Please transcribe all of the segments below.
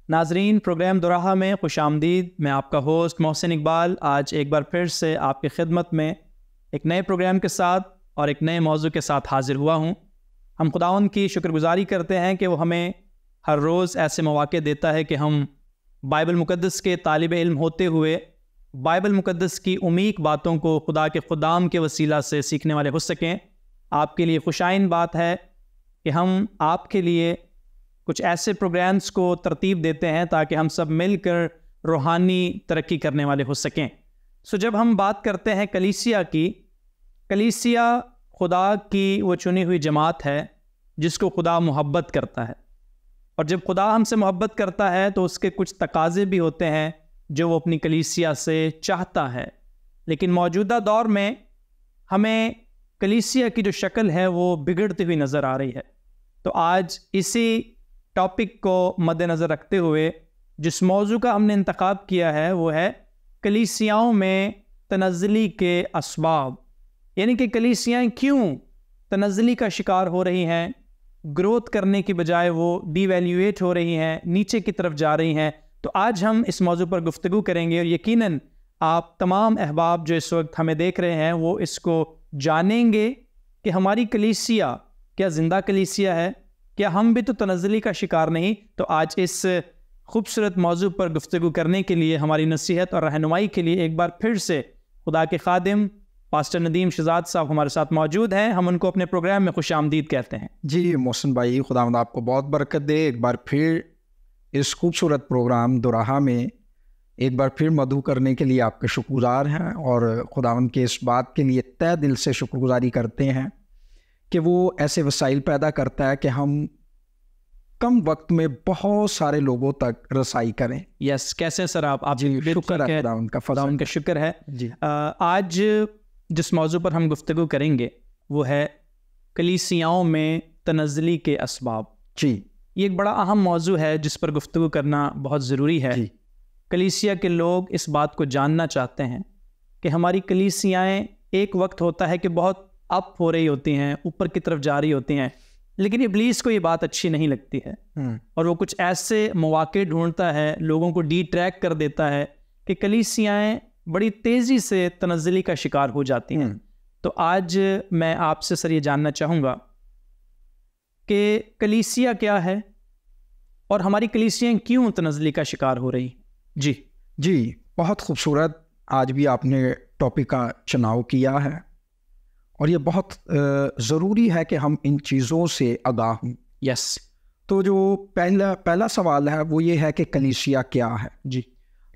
नाजरीन, प्रोग्राम दुराहा में खुश आमदीद। मैं आपका होस्ट मोहसिन इकबाल आज एक बार फिर से आपकी खिदमत में एक नए प्रोग्राम के साथ और एक नए मौजू के साथ हाजिर हुआ हूँ। हम खुदावंद की शुक्रगुजारी करते हैं कि वो हमें हर रोज़ ऐसे मौके देता है कि हम बाइबल मुक़द्दस के तालिब इल्म होते हुए बाइबल मुक़द्दस की उमीक बातों को खुदा के खुदाम के वसीला से सीखने वाले हो सकें। आपके लिए खुशाइन बात है कि हम आपके लिए कुछ ऐसे प्रोग्राम्स को तरतीब देते हैं ताकि हम सब मिलकर रूहानी तरक्की करने वाले हो सकें। जब हम बात करते हैं कलीसिया की, कलीसिया खुदा की वो चुनी हुई जमात है जिसको खुदा मोहब्बत करता है, और जब खुदा हमसे मोहब्बत करता है तो उसके कुछ तकाज़े भी होते हैं जो वो अपनी कलीसिया से चाहता है। लेकिन मौजूदा दौर में हमें कलीसिया की जो शक्ल है वो बिगड़ती हुई नज़र आ रही है। तो आज इसी टॉपिक को मद्देनज़र रखते हुए जिस मौजू का हमने इंतखाब किया है वो है कलीसियाओं में तनज़्ज़ुली के असबाब, यानी कि कलीसियाएँ क्यों तनज़्ज़ुली का शिकार हो रही हैं, ग्रोथ करने की बजाय वो डीवैल्यूएट हो रही हैं, नीचे की तरफ जा रही हैं। तो आज हम इस मौजू पर गुफ्तगू करेंगे और यकीनन आप तमाम अहबाब जो इस वक्त हमें देख रहे हैं वो इसको जानेंगे कि हमारी कलीसिया क्या ज़िंदा कलीसिया है, क्या हम भी तो तनज़्ज़ुली का शिकार नहीं। तो आज इस खूबसूरत मौजू पर गुफ्तगू करने के लिए हमारी नसीहत और रहनुमाई के लिए एक बार फिर से खुदा के खादिम पास्टर नदीम शहजाद साहब हमारे साथ मौजूद हैं। हम उनको अपने प्रोग्राम में खुश आमदीद कहते हैं। जी मोहसिन भाई, खुदावंद आपको बहुत बरकत दे। एक बार फिर इस खूबसूरत प्रोग्राम दुराहा में एक बार फिर मदू करने के लिए आपके शुक्रगुजार हैं और खुदावंद के इस बात के लिए तहे दिल से शुक्रगुजारी करते हैं कि वो ऐसे वसाइल पैदा करता है कि हम कम वक्त में बहुत सारे लोगों तक रसाई करें। यस, कैसे सर आप जी शुक्र है खुदावंद का, खुदावंद का शुक्र है जी। आज जिस मौजू पर हम गुफ्तगू करेंगे वो है कलीसियाओं में तनज़्ज़ुली के असबाब। जी, ये एक बड़ा अहम मौजू है जिस पर गुफ्तगू करना बहुत ज़रूरी है। जी। कलीसिया के लोग इस बात को जानना चाहते हैं कि हमारी कलीसियाएँ एक वक्त होता है कि बहुत अप हो रही होती हैं, ऊपर की तरफ जा रही होती हैं, लेकिन इब्लीस को ये बात अच्छी नहीं लगती है और वो कुछ ऐसे मौके ढूंढता है, लोगों को डी ट्रैक कर देता है कि कलीसियाएँ बड़ी तेज़ी से तनज़्ज़ुली का शिकार हो जाती हैं। तो आज मैं आपसे सर ये जानना चाहूँगा कि कलीसिया क्या है और हमारी कलीसियाँ क्यों तनज़्ज़ुली का शिकार हो रही। जी जी, बहुत खूबसूरत आज भी आपने टॉपिक का चुनाव किया है और ये बहुत ज़रूरी है कि हम इन चीज़ों से आगाह हों। यस, तो जो पहला सवाल है वो ये है कि कलीसिया क्या है। जी,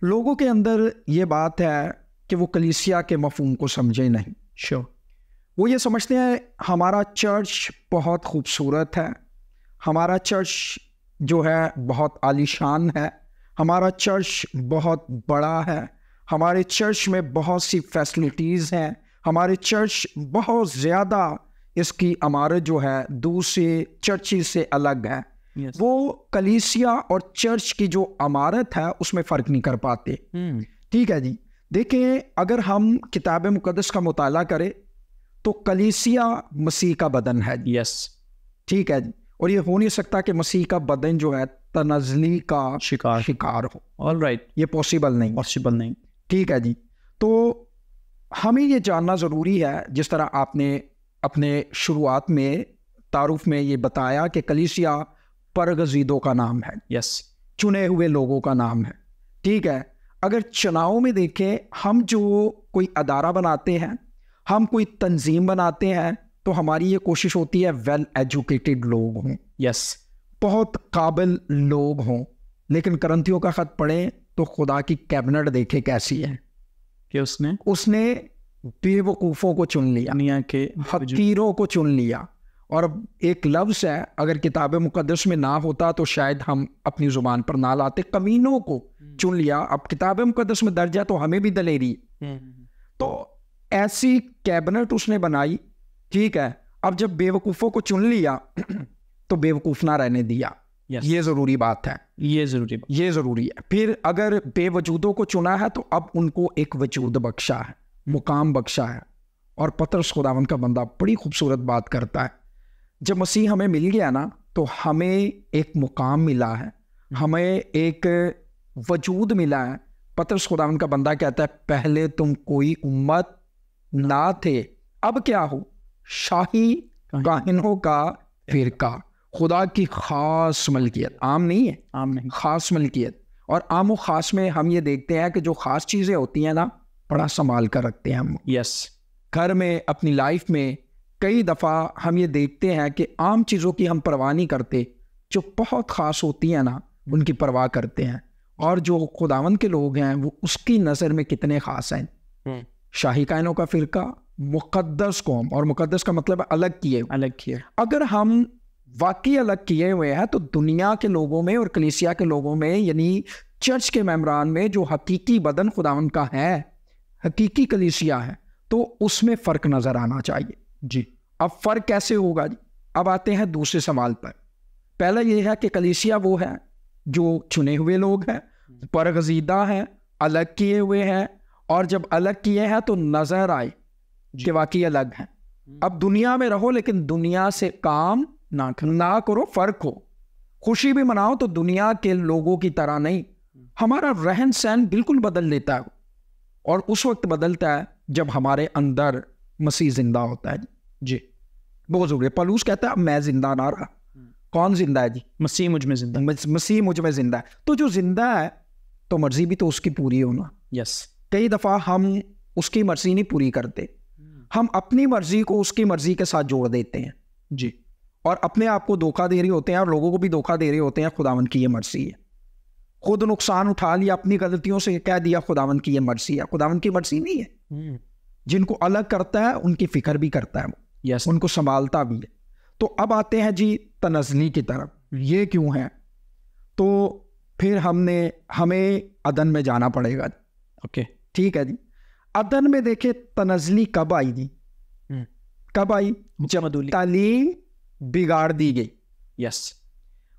लोगों के अंदर ये बात है कि वो कलीसिया के मफ़हूम को समझे नहीं। श्योर, वो ये समझते हैं हमारा चर्च बहुत खूबसूरत है, हमारा चर्च जो है बहुत आलीशान है, हमारा चर्च बहुत बड़ा है, हमारे चर्च में बहुत सी फैसिलिटीज़ हैं, हमारे चर्च बहुत ज़्यादा इसकी इमारत जो है दूसरे चर्चेस से अलग है। yes. वो कलीसिया और चर्च की जो इमारत है उसमें फ़र्क नहीं कर पाते। ठीक है जी, देखें अगर हम किताब मुक़द्दस का मुताला करें तो कलीसिया मसीह का बदन है। यस, ठीक है जी, और ये हो नहीं सकता कि मसीह का बदन जो है तनज़्ज़ुली का शिकार हो। ऑल राइट, ये पॉसिबल नहीं। ठीक है जी, तो हमें ये जानना ज़रूरी है, जिस तरह आपने अपने शुरुआत में तारुफ में ये बताया कि कलीसिया परगज़ीदों का नाम है। यस, चुने हुए लोगों का नाम है। ठीक है, अगर चुनाव में देखें, हम जो कोई अदारा बनाते हैं, हम कोई तंजीम बनाते हैं, तो हमारी ये कोशिश होती है वेल एजुकेटेड लोग हों। यस, बहुत काबिल लोग हों। लेकिन करंथियों का ख़त पढ़ें तो खुदा की कैबिनेट देखे कैसी है कि उसने बेवकूफ़ों को चुन लिया, दुनिया के हकीरों को चुन लिया। और एक लफ्ज़ है, अगर किताब मुक़द्दस में ना होता तो शायद हम अपनी ज़ुबान पर ना लाते, कमीनों को चुन लिया। अब किताब मुक़द्दस में दर्ज है तो हमें भी दलेरी। तो ऐसी कैबिनेट उसने बनाई। ठीक है, अब जब बेवकूफ़ों को चुन लिया तो बेवकूफ़ ना रहने दिया। ये ज़रूरी बात है, ये ज़रूरी है। फिर अगर बेवजूदों को चुना है तो अब उनको एक वजूद बख्शा है, मुकाम बख्शा है। और पतरस खुदावंद का बंदा बड़ी खूबसूरत बात करता है, जब मसीह हमें मिल गया ना तो हमें एक मुकाम मिला है, हमें एक वजूद मिला है। पतरस खुदावन का बंदा कहता है पहले तुम कोई उम्मत ना थे, अब क्या हो, शाही काहिनों का फिरका, खुदा की खास मलकियत। आम नहीं है, आम नहीं, खास मलकियत। और आम और खास में हम ये देखते हैं कि जो खास चीज़ें होती हैं ना, बड़ा संभाल कर रखते हैं हम। यस, घर में, अपनी लाइफ में कई दफ़ा हम ये देखते हैं कि आम चीज़ों की हम परवाह नहीं करते, जो बहुत ख़ास होती हैं ना उनकी परवाह करते हैं। और जो खुदावन के लोग हैं वो उसकी नज़र में कितने ख़ास हैं। शाही कायनों का फ़िरका, मुक़द्दस कौम, और मुक़द्दस का मतलब अलग किए। अलग किए। अगर हम वाकई अलग किए हुए हैं तो दुनिया के लोगों में और कलीसिया के लोगों में, यानी चर्च के मेम्बरान में, जो हकीकी बदन खुदावन का है, हकीकी कलीसिया है, तो उसमें फ़र्क नज़र आना चाहिए जी। अब फ़र्क कैसे होगा जी? अब आते हैं दूसरे सवाल पर। पहला ये है कि कलीसिया वो है जो चुने हुए लोग हैं, परगजीदा हैं, अलग किए हुए हैं, और जब अलग किए हैं तो नज़र आए कि वाकई अलग हैं। अब दुनिया में रहो लेकिन दुनिया से काम ना करो, फ़र्क हो। खुशी भी मनाओ तो दुनिया के लोगों की तरह नहीं। हमारा रहन सहन बिल्कुल बदल देता है, और उस वक्त बदलता है जब हमारे अंदर मसीह जिंदा होता है जी। बहुत ज़रूरी है। पौलुस कहता है मैं जिंदा ना रहा। कौन जिंदा है जी? मसीह मुझ में जिंदा। मसीह मुझ में जिंदा है। तो जो जिंदा है तो मर्जी भी तो उसकी पूरी होना। यस। कई दफ़ा हम उसकी मर्जी नहीं पूरी करते, हम अपनी मर्जी को उसकी मर्जी के साथ जोड़ देते हैं जी, और अपने आप को धोखा दे रहे होते हैं और लोगों को भी धोखा दे रहे होते हैं। खुदावन की ये मर्जी है। खुद नुकसान उठा लिया अपनी गलतियों से, कह दिया खुदावन की ये मर्जी है। खुदावन की मर्जी नहीं है। जिनको अलग करता है उनकी फिक्र भी करता है वो। यस। उनको संभालता भी है। तो अब आते हैं जी तनज़ली की तरफ। ये क्यों है? तो फिर हमें अदन में जाना पड़ेगा। ओके, ठीक है जी। अदन में देखे तनज़ली कब आई जी? कब आई? जब तालीम बिगाड़ दी गई। यस।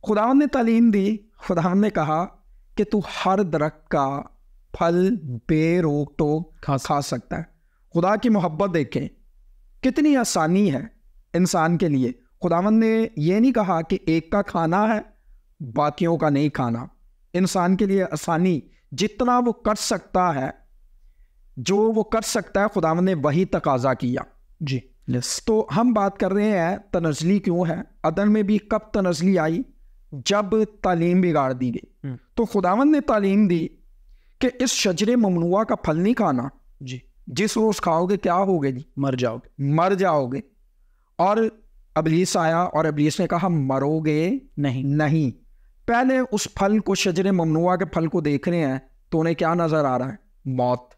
खुदावन ने तालीम दी। खुदावन ने कहा कि तू हर दरख्त का फल बेरोक टोक खा सकता है। खुदा की मोहब्बत देखें कितनी आसानी है इंसान के लिए। खुदावन ने ये नहीं कहा कि एक का खाना है बाकियों का नहीं खाना। इंसान के लिए आसानी, जितना वो कर सकता है, जो वो कर सकता है, खुदावन ने वही तकाजा किया जी। यस। तो हम बात कर रहे हैं तनज़ली क्यों है। अदन में भी कब तनज़ली आई? जब तालीम बिगाड़ दी गई। तो खुदावन ने तालीम दी कि इस शजरे ममनुआ का फल नहीं खाना जी, जिस रोज खाओगे क्या होगे जी? मर जाओगे। और इब्लीस आया और इब्लीस ने कहा मरोगे नहीं। पहले उस फल को, शजरे ममनुआ के फल को देख रहे हैं तो उन्हें क्या नजर आ रहा है? मौत।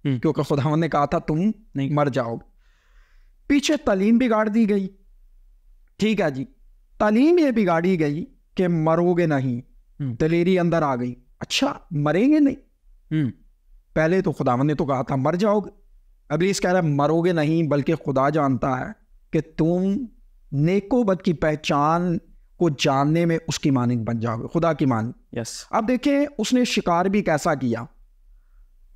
क्योंकि खुदावन ने कहा था तुम नहीं मर जाओगे। पीछे तालीम बिगाड़ दी गई। ठीक है जी, तालीम ये बिगाड़ी गई कि मरोगे नहीं। दलेरी अंदर आ गई। अच्छा, मरेंगे नहीं? पहले तो खुदावन ने तो कहा था मर जाओगे। इब्लीस कह रहा है मरोगे नहीं, बल्कि खुदा जानता है कि तुम नेकोबद की पहचान को जानने में उसकी मानिंद बन जाओगे, खुदा की मानिंद। यस। अब देखें उसने शिकार भी कैसा किया।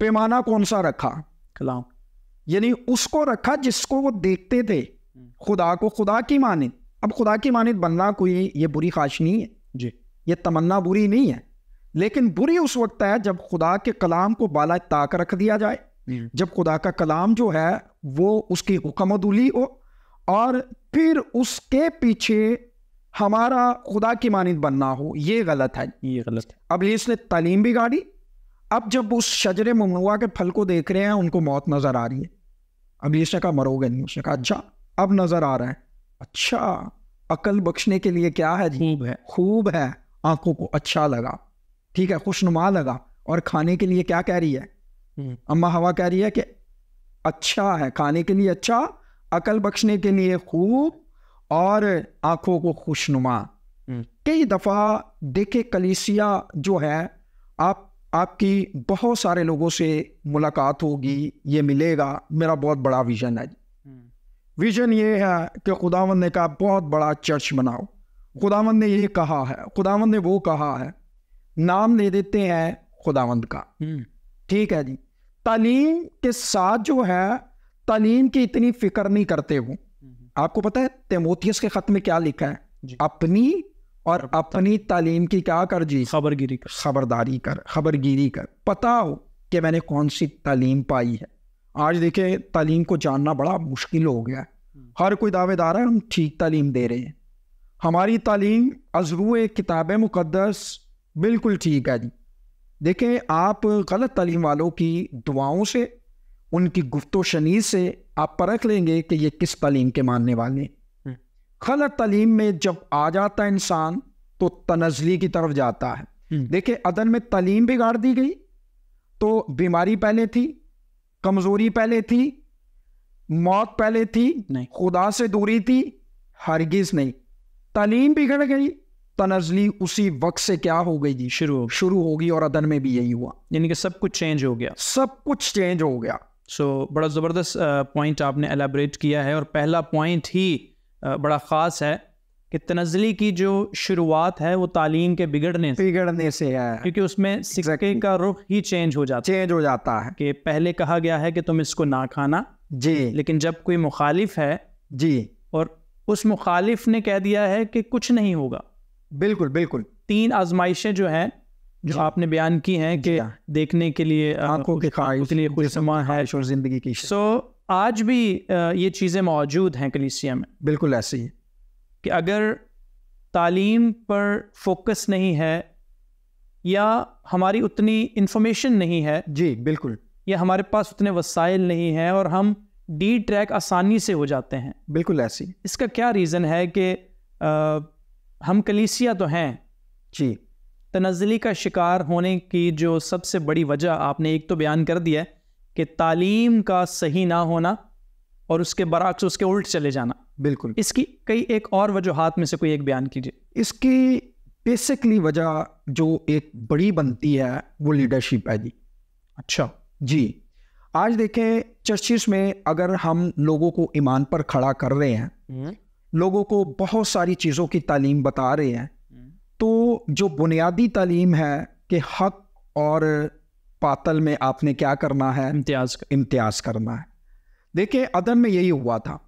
पैमाना कौन सा रखा? कलाम। यानी उसको रखा जिसको वो देखते थे, खुदा को, खुदा की मानिंद। अब खुदा की मानिंद बनना कोई ये बुरी ख्वाहिश नहीं है जी, ये तमन्ना बुरी नहीं है। लेकिन बुरी उस वक्त है जब खुदा के कलाम को बाला ताक रख दिया जाए, जब खुदा का कलाम जो है वो उसकी हुक्मदुली हो, और फिर उसके पीछे हमारा खुदा की मानिंद बनना हो। ये गलत है, ये गलत है। अब इसने तालीम बिगाड़ी। अब जब उस शजरे ममनुआ के फल को देख रहे हैं उनको मौत नजर आ रही है। अब इसने कहा मरोगे नहीं। उसने कहा अच्छा, अब नजर आ रहा है। अच्छा, अकल बख्शने के लिए क्या है जी? खूब है। आंखों को अच्छा लगा, ठीक है, खुशनुमा लगा। और खाने के लिए क्या कह रही है? अम्मा हवा कह रही है कि अच्छा है, खाने के लिए अच्छा, अकल बख्शने के लिए खूब, और आंखों को खुशनुमा। कई दफा देखे कलीसिया जो है, आपकी बहुत सारे लोगों से मुलाकात होगी, ये मिलेगा। मेरा बहुत बड़ा विजन है। विजन ये है कि खुदावंद ने कहा बहुत बड़ा चर्च बनाओ, खुदावंद ने ये कहा है, खुदावंद ने वो कहा है, नाम ले देते हैं खुदावंद का। ठीक है जी। तालीम के साथ जो है, तालीम की इतनी फिक्र नहीं करते वो। आपको पता है तीमुथियुस के खत में क्या लिखा है? अपनी और अपनी तालीम की क्या कर जी, खबरगिरी कर, पता हो कि मैंने कौन सी तालीम पाई है। आज देखिए तालीम को जानना बड़ा मुश्किल हो गया है। हर कोई दावेदार है हम ठीक तालीम दे रहे हैं। हमारी तालीम अज़रूए किताब मुक़द्दस बिल्कुल ठीक है जी। देखें, आप गलत तालीम वालों की दुआओं से, उनकी गुफ्तो शनीद से आप परख लेंगे कि ये किस तालीम के मानने वाले हैं। गलत तालीम में जब आ जाता है इंसान तो तनज़ली की तरफ जाता है। देखिए, अदन में तालीम बिगाड़ दी गई तो बीमारी पहले थी, कमज़ोरी पहले थी, मौत पहले थी, खुदा से दूरी थी, हरगिज़ नहीं। तालीम बिगड़ गई, तनज़ली उसी वक्त से क्या हो गई जी, शुरू होगी। और अदन में भी यही हुआ, यानी कि सब कुछ चेंज हो गया, सब कुछ चेंज हो गया। बड़ा ज़बरदस्त पॉइंट आपने एलाबरेट किया है। और पहला पॉइंट ही बड़ा ख़ास है कि तनज़ली की जो शुरुआत है वो तालीम के बिगड़ने से है, क्योंकि उसमें सिक्के का रुख ही चेंज हो जाता है कि पहले कहा गया है कि तुम इसको ना खाना जी, लेकिन जब कोई मुखालिफ है जी और उस मुखालिफ ने कह दिया है कि कुछ नहीं होगा। बिल्कुल बिल्कुल। 3 आजमाइशें जो हैं, जो आपने बयान की हैं कि देखने के लिए आंखों के लिए खुशनुमा है और जिंदगी की। आज भी ये चीज़ें मौजूद हैं कलीसिया में। बिल्कुल ऐसे ही कि अगर तालीम पर फोकस नहीं है या हमारी उतनी इंफॉर्मेशन नहीं है जी, बिल्कुल, या हमारे पास उतने वसाइल नहीं है और हम डी ट्रैक आसानी से हो जाते हैं, बिल्कुल ऐसी। इसका क्या रीज़न है कि हम कलीसिया तो हैं जी, तनज़ली का शिकार होने की जो सबसे बड़ी वजह आपने एक तो बयान कर दिया है कि तालीम का सही ना होना और उसके बरअक्स उसके उल्ट चले जाना। बिल्कुल। इसकी कई एक और वजूहात में से कोई एक बयान कीजिए। इसकी बेसिकली वजह जो एक बड़ी बनती है वो लीडरशिप है जी। अच्छा जी, आज देखें चर्चिस में अगर हम लोगों को ईमान पर खड़ा कर रहे हैं, लोगों को बहुत सारी चीज़ों की तालीम बता रहे हैं, तो जो बुनियादी तालीम है कि हक और बातिल में आपने क्या करना है, इम्तियाज़ करना है। देखिए, अदन में यही हुआ था।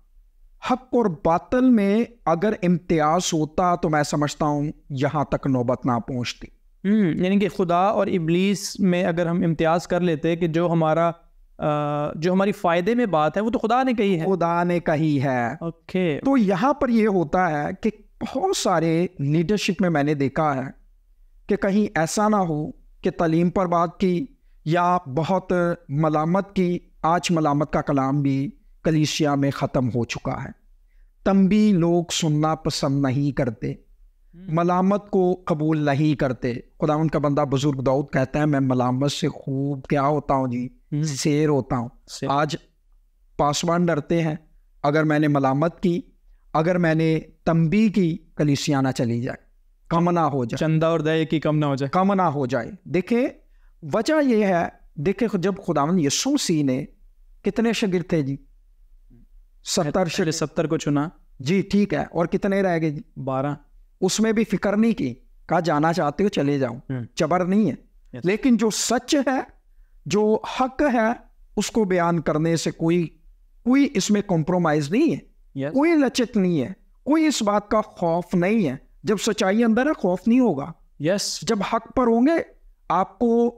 हक और बातिल में अगर इम्तियाज़ होता तो मैं समझता हूँ यहाँ तक नौबत ना पहुँचती। यानी कि खुदा और इब्लीस में अगर हम इम्तियाज़ कर लेते कि जो हमारी फ़ायदे में बात है वो तो खुदा ने कही है, ओके। तो यहाँ पर ये होता है कि बहुत सारे लीडरशिप में मैंने देखा है कि कहीं ऐसा ना हो कि तालीम पर बात की या बहुत मलामत की। आज मलामत का कलाम भी कलीसिया में ख़त्म हो चुका है। तंबी लोग सुनना पसंद नहीं करते, मलामत को कबूल नहीं करते। खुदावंद का बंदा बुजुर्ग दाऊद कहता है मैं मलामत से खूब क्या होता हूँ जी, शेर होता हूँ। आज पासवान डरते हैं, अगर मैंने मलामत की, अगर मैंने तंबी की, कलीसिया ना चली जाए, कम ना हो जाए, चंदा और दया की कम ना हो जाए। देखे वजह यह है, देखे जब खुदावंद यीशु मसीह ने कितने शागिर्द थे जी, 70 को चुना जी, ठीक है, और कितने रह गए जी, 12। उसमें भी फिक्र नहीं की, कहा जाना चाहते हो चले जाओ, जबर नहीं है। लेकिन जो सच है, जो हक है, उसको बयान करने से कोई इसमें कॉम्प्रोमाइज नहीं है, कोई लचक नहीं है, कोई इस बात का खौफ नहीं है। जब सच्चाई अंदर है खौफ नहीं होगा। जब हक पर होंगे आपको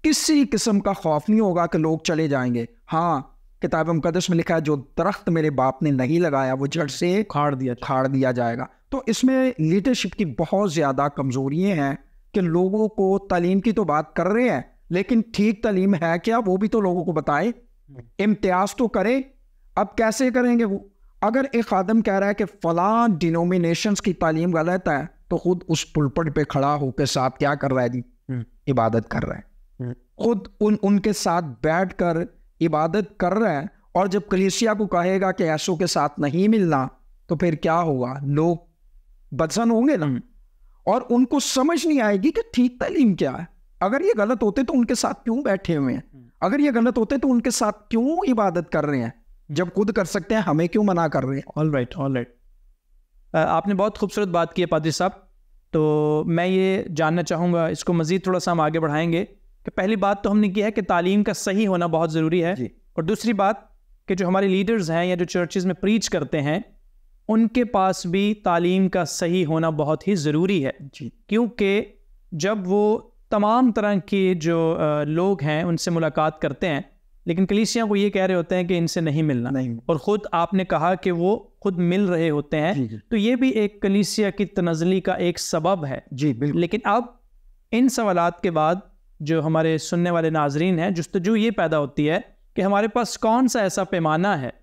किसी किस्म का खौफ नहीं होगा कि लोग चले जाएंगे। हाँ, किताब मुकद्दस में लिखा है जो दरख्त मेरे बाप ने नहीं लगाया वो जड़ से खाड़ दिया जाएगा। तो इसमें लीडरशिप की बहुत ज़्यादा कमज़ोरियाँ हैं कि लोगों को तालीम की तो बात कर रहे हैं, लेकिन ठीक तालीम है क्या वो भी तो लोगों को बताए, इम्तियाज़ तो करे। अब कैसे करेंगे वो? अगर एक आदम कह रहा है कि फ़लाँ डिनोमिनेशंस की तालीम गलत है, तो खुद उस पुलपट पे खड़ा होकर साथ क्या कर रहा है जी, इबादत कर रहा है, खुद उनके साथ बैठ कर इबादत कर रहा है। और जब कलीसिया को कहेगा कि ऐसों के साथ नहीं मिलना, तो फिर क्या होगा? लोग बदसन होंगे ना, और उनको समझ नहीं आएगी कि ठीक तालीम क्या है। अगर ये गलत होते तो उनके साथ क्यों बैठे हुए हैं, अगर ये गलत होते तो उनके साथ क्यों इबादत कर रहे हैं, जब खुद कर सकते हैं हमें क्यों मना कर रहे हैं। All right. आपने बहुत खूबसूरत बात की है पादरी साहब। तो मैं ये जानना चाहूँगा, इसको मज़ीद थोड़ा सा हम आगे बढ़ाएंगे कि पहली बात तो हमने की है कि तालीम का सही होना बहुत ज़रूरी है, और दूसरी बात कि जो हमारे लीडर्स हैं या जो चर्चेज़ में प्रीच करते हैं उनके पास भी तालीम का सही होना बहुत ही ज़रूरी है जी। क्योंकि जब वो तमाम तरह के जो लोग हैं उनसे मुलाकात करते हैं, लेकिन कलीसिया को ये कह रहे होते हैं कि इनसे नहीं मिलना, नहीं। और ख़ुद आपने कहा कि वो खुद मिल रहे होते हैं। जी, जी। तो ये भी एक कलीसिया की तनज़ली का एक सबब है। जी बिल्कुल। लेकिन अब इन सवालात के बाद जो हमारे सुनने वाले नाजरीन हैं, जुस्तजू ये पैदा होती है कि हमारे पास कौन सा ऐसा पैमाना है,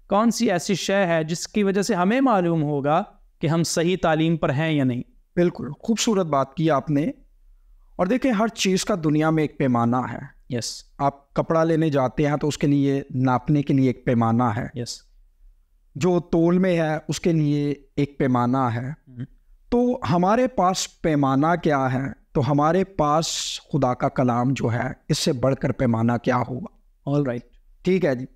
कौन सी ऐसी शय है जिसकी वजह से हमें मालूम होगा कि हम सही तालीम पर हैं या नहीं। बिल्कुल खूबसूरत बात की आपने। और देखिए, हर चीज़ का दुनिया में एक पैमाना है। यस। आप कपड़ा लेने जाते हैं तो उसके लिए नापने के लिए एक पैमाना है। यस। जो तोल में है उसके लिए एक पैमाना है। तो हमारे पास पैमाना क्या है? तो हमारे पास खुदा का कलाम जो है, इससे बढ़कर पैमाना क्या होगा? All right. ठीक है जी।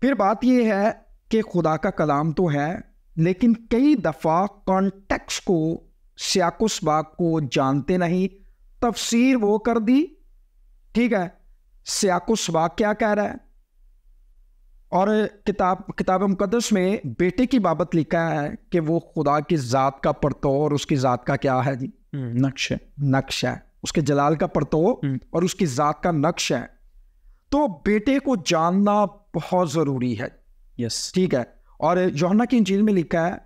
फिर बात यह है कि खुदा का कलाम तो है, लेकिन कई दफ़ा कॉन्टेक्स्ट को, सियाकुसबाग को जानते नहीं, तफसीर वो कर दी। ठीक है, सियाकुसबाग क्या कह रहा है, और किताब मुकद्दस में बेटे की बाबत लिखा है कि वो खुदा की ज़ात का परतो और उसकी ज़ात का क्या है जी? नक्श है। उसके जलाल का परतो और उसकी ज़ात का नक्श है। तो बेटे को जानना बहुत ज़रूरी है। यस। ठीक है। और यूहन्ना की इंजील में लिखा है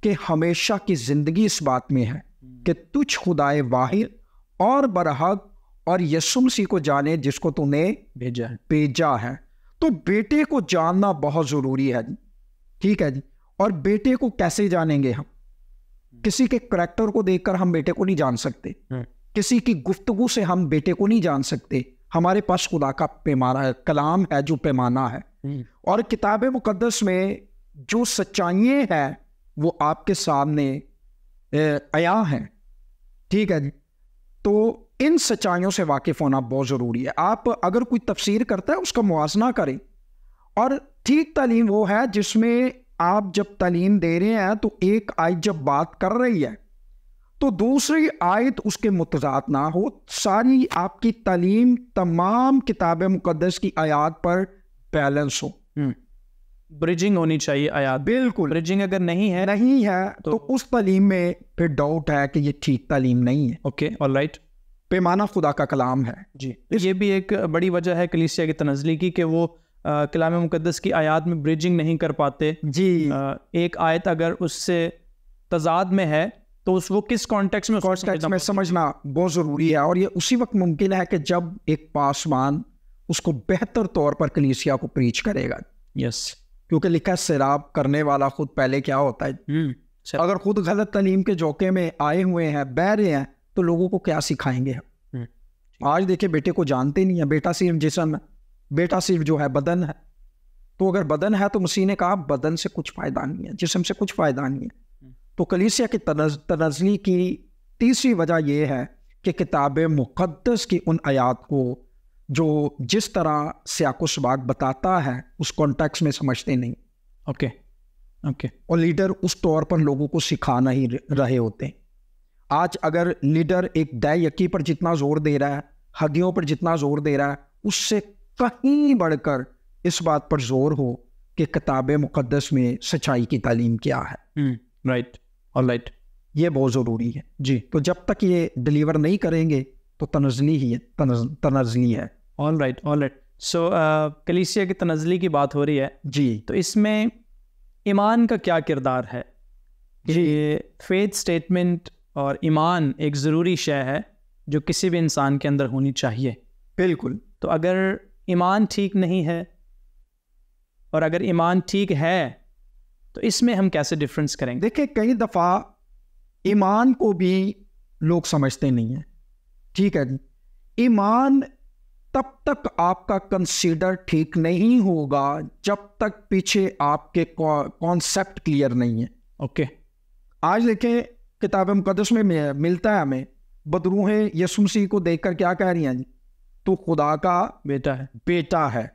कि हमेशा की ज़िंदगी इस बात में है कि तुझ खुदाए वाहिद और बरहक और यीशु मसीह को जाने जिसको तूने भेजा है। तो बेटे को जानना बहुत ज़रूरी है जी। ठीक है जी। और बेटे को कैसे जानेंगे हम? किसी के करैक्टर को देखकर हम बेटे को नहीं जान सकते, किसी की गुफ्तगू से हम बेटे को नहीं जान सकते। हमारे पास खुदा का पैमाना, कलाम है जो पैमाना है। और किताब मुकद्दस में जो सच्चाइयाँ हैं वो आपके सामने आया हैं। ठीक है जी। तो इन सच्चाइयों से वाकिफ होना बहुत ज़रूरी है। आप अगर कोई तफसीर करता है उसका मुआजना करें। और ठीक तालीम वो है जिसमें आप जब तालीम दे रहे हैं तो एक आयत जब बात कर रही है तो दूसरी आयत उसके मुतज़ाद ना हो। सारी आपकी तालीम तमाम किताब मुकद्दस की आयात पर बैलेंस हो। ब्रिजिंग होनी चाहिए आयात। बिल्कुल। ब्रिजिंग अगर नहीं है तो उस तालीम में फिर डाउट है कि ये ठीक तालीम नहीं है। Okay, all right. पैमाना खुदा का कलाम है जी। ये भी एक बड़ी वजह है कलीसिया की तनज़ली की कि वो कलाम मुकद्दस की आयत में ब्रिजिंग नहीं कर पाते जी। एक आयत अगर उससे तजाद में है तो वो किस कॉन्टेक्स्ट में समझना बहुत ज़रूरी है। और ये उसी वक्त मुमकिन है कि जब एक पासवान उसको बेहतर तौर पर कलीसिया को प्रीच करेगा। यस। क्योंकि लिखा है शराब करने वाला खुद पहले क्या होता है। अगर खुद गलत तालीम के झोंके में आए हुए हैं, बह रहे हैं, तो लोगों को क्या सिखाएंगे हम? आज देखिए, बेटे को जानते नहीं है। बेटा सिर्फ जिस्म है, बेटा सिर्फ जो है बदन है। तो अगर बदन है तो मसीह ने कहा बदन से कुछ फ़ायदा नहीं है, जिस्म से कुछ फ़ायदा नहीं है। तो कलीसिया की तनज़ली की तीसरी वजह यह है कि किताब मुक़द्दस की उन आयात को जो जिस तरह सियाकुसबाग बताता है उस कॉन्टेक्स्ट में समझते नहीं। ओके। और लीडर उस तौर पर लोगों को सिखा नहीं रहे होते। आज अगर लीडर एक दयकी पर जितना जोर दे रहा है, हदियों पर जितना जोर दे रहा है, उससे कहीं बढ़कर इस बात पर जोर हो कि किताब मुक़द्दस में सच्चाई की तालीम क्या है। Right, all right. ये बहुत ज़रूरी है जी। तो जब तक ये डिलीवर नहीं करेंगे तो तनज़ली ही है, तनज़ली है। All right, all right. So कलीसिया की तनज़ली की बात हो रही है जी। तो इसमें ईमान का क्या किरदार है? ये फेथ स्टेटमेंट और ईमान एक ज़रूरी शय है जो किसी भी इंसान के अंदर होनी चाहिए। बिल्कुल। तो अगर ईमान ठीक नहीं है और अगर ईमान ठीक है तो इसमें हम कैसे डिफरेंस करेंगे? देखिए, कई दफ़ा ईमान को भी लोग समझते नहीं हैं। ठीक है जी। ईमान तब तक आपका कंसीडर ठीक नहीं होगा जब तक पीछे आपके कॉन्सेप्ट क्लियर नहीं है। ओके। आज देखें, किताब मुक़द्दस में मिलता है हमें बदरूहें यीशु मसीह को देखकर क्या कह रही हैं जी? तो खुदा का बेटा है।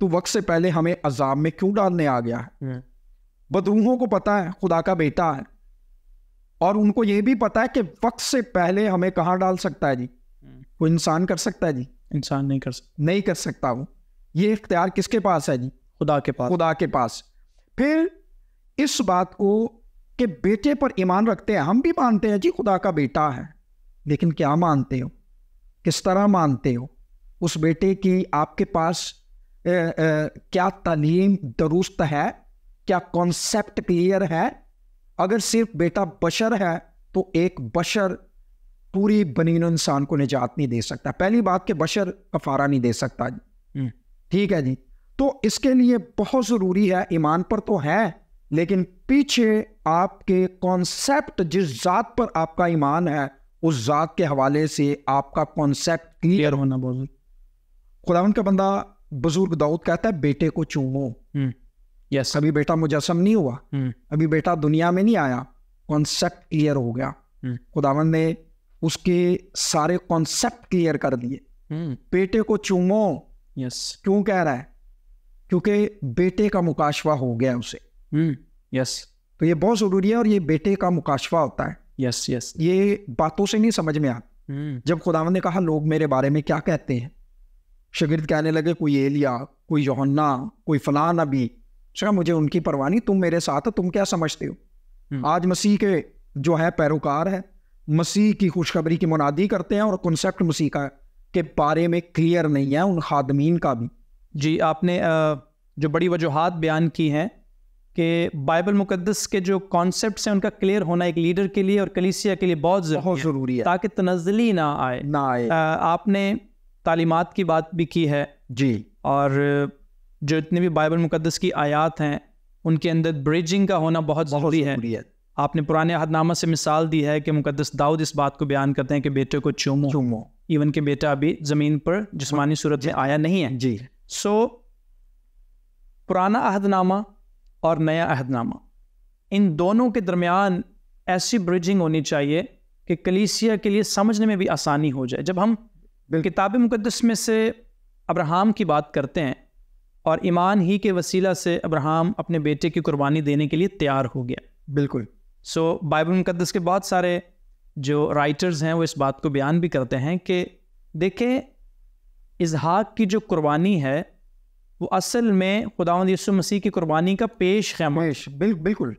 तो वक्त से पहले हमें अजाब में क्यों डालने आ गया है? बदरूहों को पता है खुदा का बेटा है, और उनको ये भी पता है कि वक्त से पहले हमें कहाँ डाल सकता है जी? वो इंसान कर सकता है जी? इंसान नहीं कर सकता। वो ये इख्तियार किसके पास है जी? खुदा के पास। फिर इस बात को कि बेटे पर ईमान रखते हैं। हम भी मानते हैं जी खुदा का बेटा है, लेकिन क्या मानते हो, किस तरह मानते हो? उस बेटे की आपके पास क्या तालीम दुरुस्त है, क्या कॉन्सेप्ट क्लियर है? अगर सिर्फ बेटा बशर है तो एक बशर पूरी बनीनो इंसान को निजात नहीं दे सकता। पहली बात कि बशर कफारा नहीं दे सकता जी, ठीक है जी। तो इसके लिए बहुत ज़रूरी है, ईमान पर तो है, लेकिन पीछे आपके कॉन्सेप्ट, जिस ज़ात पर आपका ईमान है उस ज़ात के हवाले से आपका कॉन्सेप्ट क्लियर होना बहुत। खुदावंद का बंदा बुजुर्ग दाऊद कहता है बेटे को चूमो। यस, अभी बेटा मुजस्सम नहीं हुआ, अभी बेटा दुनिया में नहीं आया, कॉन्सेप्ट क्लियर हो गया। खुदावंद ने उसके सारे कॉन्सेप्ट क्लियर कर दिए। बेटे को चूमो, यस, क्यों कह रहा है? क्योंकि बेटे का मुकाशवा हो गया उसे। यस, तो ये बहुत जरूरी है, और ये बेटे का मुकाशवा होता है। यस, यस, ये बातों से नहीं समझ में आता। जब खुदावंद ने कहा लोग मेरे बारे में क्या कहते हैं, शागिर्द कहने लगे कोई एलिया, कोई यूहन्ना, कोई फलां नबी। कहा मुझे उनकी परवाह नहीं, तुम मेरे साथ हो, तुम क्या समझते हो? आज मसीह के जो है पैरोकार है, मसीह की खुशखबरी की मुनादी करते हैं, और कॉन्सेप्ट मसीह का के बारे में क्लियर नहीं है उन खादमीन का भी। जी, आपने जो बड़ी वजूहात बयान की हैं कि बाइबल मुकद्दस के जो कॉन्सेप्ट्स हैं उनका क्लियर होना एक लीडर के लिए और कलीसिया के लिए बहुत ज़रूरी है, ताकि तनज़्ज़ुली ना आए। आपने तालीमात की बात भी की है जी, और जो इतने भी बाइबल मुकद्दस की आयात हैं उनके अंदर ब्रिजिंग का होना बहुत ज़रूरी है। आपने पुराने अहदनामा से मिसाल दी है कि मुकद्दस दाऊद इस बात को बयान करते हैं कि बेटे को चूमो, इवन के बेटा अभी ज़मीन पर जिस्मानी सूरत में आया नहीं है जी। सो पुराना अहदनामा और नया अहदनामा, इन दोनों के दरमियान ऐसी ब्रिजिंग होनी चाहिए कि कलीसिया के लिए समझने में भी आसानी हो जाए। जब हम किताब मुकद्दस में से अब्राहम की बात करते हैं और ईमान ही के वसीला से अब्राहम अपने बेटे की कुर्बानी देने के लिए तैयार हो गया, बिल्कुल। सो बाइबल मुकद्दस के बहुत सारे जो राइटर्स हैं वो इस बात को बयान भी करते हैं कि देखें, इसहाक की जो कुर्बानी है वो असल में खुदावंद यीशु मसीह की कुर्बानी का पेश खैमा, बिल्कुल,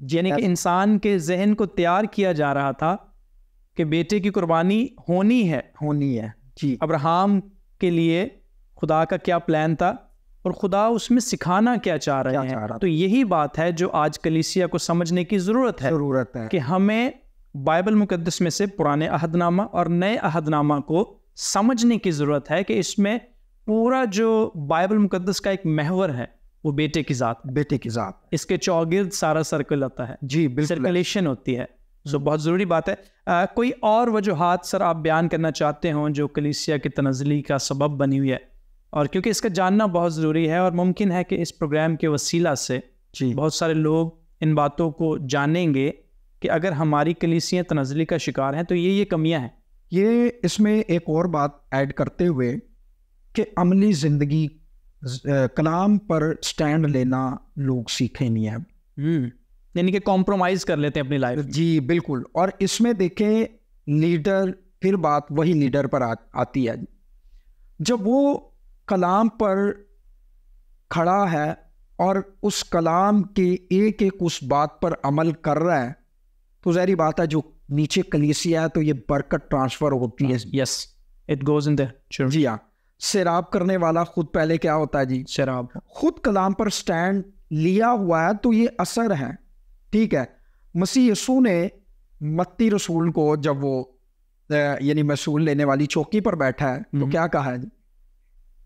यानी कि इंसान के जहन को तैयार किया जा रहा था कि बेटे की कुर्बानी होनी है जी। अब्राहम के लिए खुदा का क्या प्लान था और खुदा उसमें सिखाना क्या चाह रहे हैं। तो यही बात है जो आज कलीसिया को समझने की ज़रूरत है कि हमें बाइबल मुकद्दस में से पुराने अहदनामा और नए अहदनामा को समझने की ज़रूरत है कि इसमें पूरा जो बाइबल मुकद्दस का एक महवर है वो बेटे की ज़ात, इसके चौगिर्द सारा सर्कल होता है जी, बिल्कुल, सर्कुलेशन होती है। सो बहुत ज़रूरी बात है। कोई और वजूहात सर आप बयान करना चाहते हों जो कलीसिया की तनज़्ज़ुली का सबब बनी हुई है? और क्योंकि इसका जानना बहुत ज़रूरी है और मुमकिन है कि इस प्रोग्राम के वसीला से बहुत सारे लोग इन बातों को जानेंगे कि अगर हमारी कलीसियाँ तनज़्ज़ुली का शिकार हैं तो ये कमियां हैं। ये इसमें एक और बात ऐड करते हुए कि अमली ज़िंदगी कलाम पर स्टैंड लेना लोग सीखे नहीं है, यानी कि कॉम्प्रोमाइज़ कर लेते हैं अपनी लाइफ। जी बिल्कुल। और इसमें देखें लीडर, फिर बात वही लीडर पर आती है। जब वो कलाम पर खड़ा है और उस कलाम के एक एक उस बात पर अमल कर रहा है तो ज़ाहिर बात है जो नीचे कलीसिया है तो ये बरकत ट्रांसफ़र होती है। Yes, it goes in there. जी हाँ। शराब करने वाला खुद पहले क्या होता है जी? शराब। खुद कलाम पर स्टैंड लिया हुआ है तो ये असर है, ठीक है। मसीह यीशु ने मत्ती रसूल को जब वो यानी मसूल लेने वाली चौकी पर बैठा है तो क्या कहा है?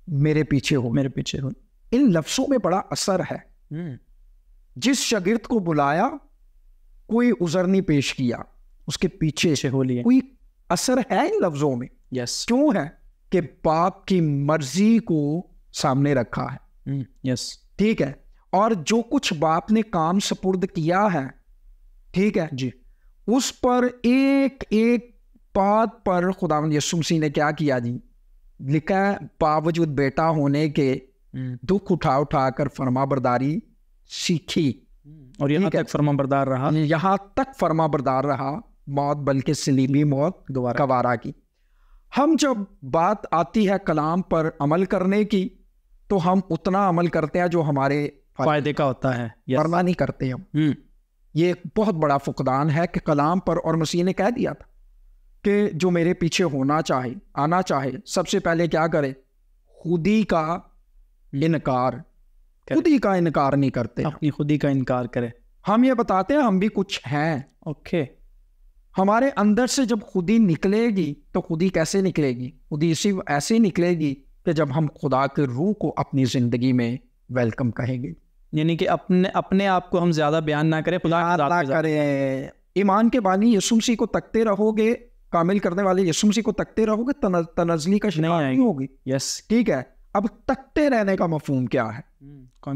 मेरे पीछे हो। इन लफ्ज़ों में बड़ा असर है। जिस शागिर्द को बुलाया कोई उज़र नहीं पेश किया, उसके पीछे हो लिया, कोई असर है इन लफ्ज़ों में। यस। क्यों है? कि बाप की मर्जी को सामने रखा है। यस, ठीक है। और जो कुछ बाप ने काम सपुर्द किया है, ठीक है जी, उस पर एक एक बात पर खुदावंद यीशु मसीह ने क्या किया जी? लिखा है बावजूद बेटा होने के दुख उठा कर फर्माबरदारी सीखी और यहाँ तक फर्माबरदार रहा, मौत बल्कि सलीबी मौत गवारा की। हम जब बात आती है कलाम पर अमल करने की तो हम उतना अमल करते हैं जो हमारे फायदे का होता है, वरना नहीं करते हम। ये एक बहुत बड़ा फुकदान है कि कलाम पर, और मसीह ने कह दिया था कि जो मेरे पीछे होना चाहे, आना चाहे, सबसे पहले क्या करे, खुदी का इनकार, खुदी का इनकार नहीं करते, अपनी खुदी का इनकार करे। हम ये बताते हैं हम भी कुछ हैं। ओके। हमारे अंदर से जब खुदी निकलेगी तो खुदी कैसे निकलेगी? खुदी इसी ऐसे निकलेगी कि जब हम खुदा के रूह को अपनी जिंदगी में वेलकम कहेंगे। यानी कि अपने आप को हम ज्यादा बयान ना करें, खुदा करें। ईमान के बानी यीशु मसीह को तकते रहोगे, कामिल करने वाले यीशु मसीह को तकते रहोगे, तनज़ली का शिकार नहीं होगी। यस, ठीक है। अब तकते रहने का मफहूम क्या है?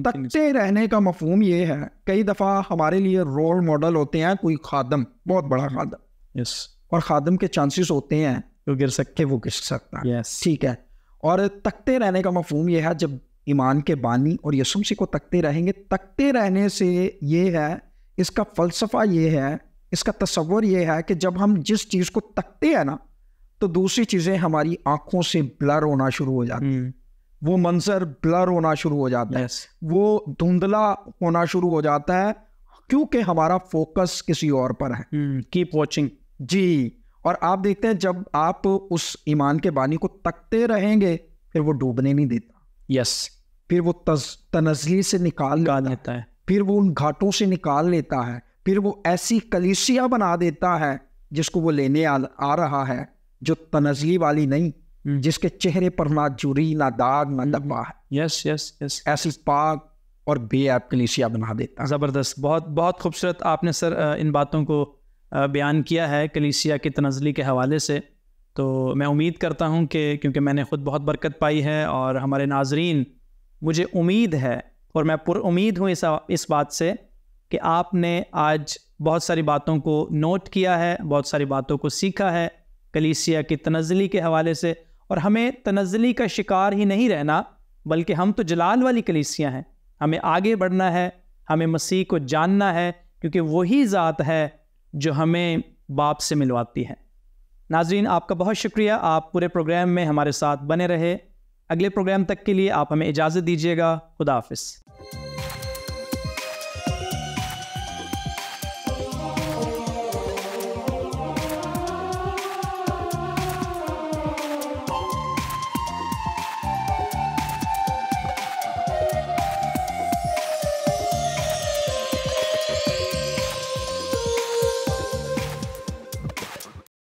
तकते रहने का मफहूम ये है, कई दफ़ा हमारे लिए रोल मॉडल होते हैं कोई खादम, बहुत बड़ा खादम, यस, और खादम के चांसेस होते हैं वो गिर सकते, वो गिर सकता है। यस, ठीक है। और तकते रहने का मफहूम ये है, जब ईमान के बानी और यीशु मसीह को तकते रहेंगे, तकते रहने से ये है, इसका फ़लसफ़ा ये है, इसका तसव्वुर ये है कि जब हम जिस चीज़ को तकते हैं ना, तो दूसरी चीज़ें हमारी आँखों से ब्लर होना शुरू हो जाती हैं, वो मंजर ब्लर होना शुरू हो जाता है, वो धुंधला होना शुरू हो जाता है, क्योंकि हमारा फोकस किसी और पर है। Keep watching. जी। और आप देखते हैं जब आप उस ईमान के बानी को तकते रहेंगे, फिर वो डूबने नहीं देता। यस, फिर वो तनज़ली से निकाल लेता है, फिर वो उन घाटों से निकाल लेता है, फिर वो ऐसी कलीसिया बना देता है जिसको वो लेने आ रहा है, जो तनज़ली वाली नहीं, जिसके चेहरे पर ना जुरी, ना दाग, ना धब्बा है। यस यस यस, ऐसी पाक और बेऐब कलीसिया बना देता है। ज़बरदस्त, बहुत बहुत खूबसूरत आपने सर इन बातों को बयान किया है कलीसिया की तनज़ली के हवाले से। तो मैं उम्मीद करता हूँ कि क्योंकि मैंने ख़ुद बहुत बरकत पाई है और हमारे नाजरीन, मुझे उम्मीद है और मैं पुरुम्मीद हूँ इस बात से कि आपने आज बहुत सारी बातों को नोट किया है, बहुत सारी बातों को सीखा है कलीसिया की तनज़ली के हवाले से। और हमें तनज़ली का शिकार ही नहीं रहना, बल्कि हम तो जलाल वाली कलीसिया हैं, हमें आगे बढ़ना है, हमें मसीह को जानना है, क्योंकि वही ज़ात है जो हमें बाप से मिलवाती है। नाज़रीन, आपका बहुत शुक्रिया, आप पूरे प्रोग्राम में हमारे साथ बने रहे। अगले प्रोग्राम तक के लिए आप हमें इजाज़त दीजिएगा। खुदा हाफ़िज़।